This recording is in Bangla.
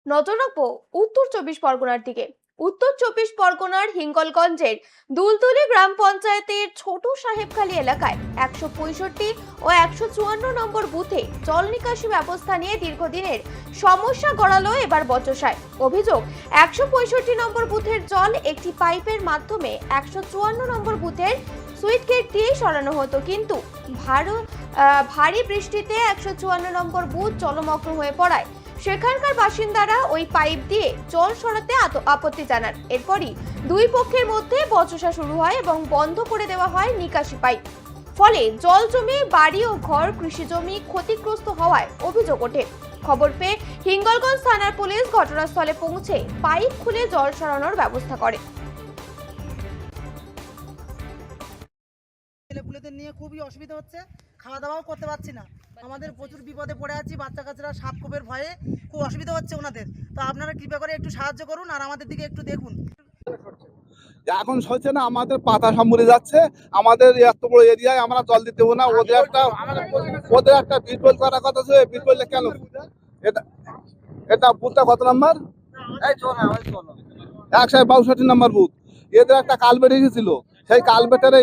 নজর রাখবো উত্তর চব্বিশ পরগনার দিকে। উত্তর চব্বিশ পরগনার হিঙ্গলগঞ্জের দুলদুলি গ্রাম পঞ্চায়েতের ছোট সাহেবখালী এলাকায় 165 ও 154 নম্বর বুথে জল নিকাশি ব্যবস্থা নিয়ে দীর্ঘদিনের সমস্যা গড়ালো এবার বচসায়। অভিযোগ, 165 নম্বর বুথের জল একটি পাইপের মাধ্যমে 154 নম্বর বুথের সুইচ গেট দিয়ে সরানো হতো, কিন্তু ভারী বৃষ্টিতে 154 নম্বর বুথ জলমগ্ন হয়ে পড়ায় সেখানকার বাসিন্দারা ওই পাইপ দিয়ে জল সরাতে আপত্তি জানান। এরপরই দুই পক্ষের মধ্যে বচসা শুরু হয় এবং বন্ধ করে দেওয়া হয় নিকাশি পাইপ। ফলে জল জমে বাড়ি ও ঘর, কৃষি জমি ক্ষতিগ্রস্ত হওয়ায় অভিযোগ ওঠে। খবর পেয়ে হিঙ্গলগঞ্জ থানার পুলিশ ঘটনাস্থলে পৌঁছে পাইপ খুলে জল সরানোর ব্যবস্থা করে। ছেলেপুলেদের নিয়ে খুবই অসুবিধা হচ্ছে, খাওয়া দাওয়াও করতে পারছি না। আমাদের প্রচুর বিপদে পড়ে আছি, বাচ্চা কাচ্চারা সাপ কোপের ভয়ে খুব অসুবিধা হচ্ছে ওনাদের। তো আপনারা কৃপা করে একটু সাহায্য করুন আর আমাদের দিকে একটু দেখুন। এখন হচ্ছে না, আমাদের পাতা সব মরে যাচ্ছে। আমাদের এত বড় এরিয়ায় আমরা জল দিতে দেবো না। ওদের একটা বিল করার কথা ছিল, বিল করলে কেন? এটা বুথটা কত নাম্বার? 162 নম্বর বুথ। এদের একটা কালবেট এসেছিল, সেই কালবেটের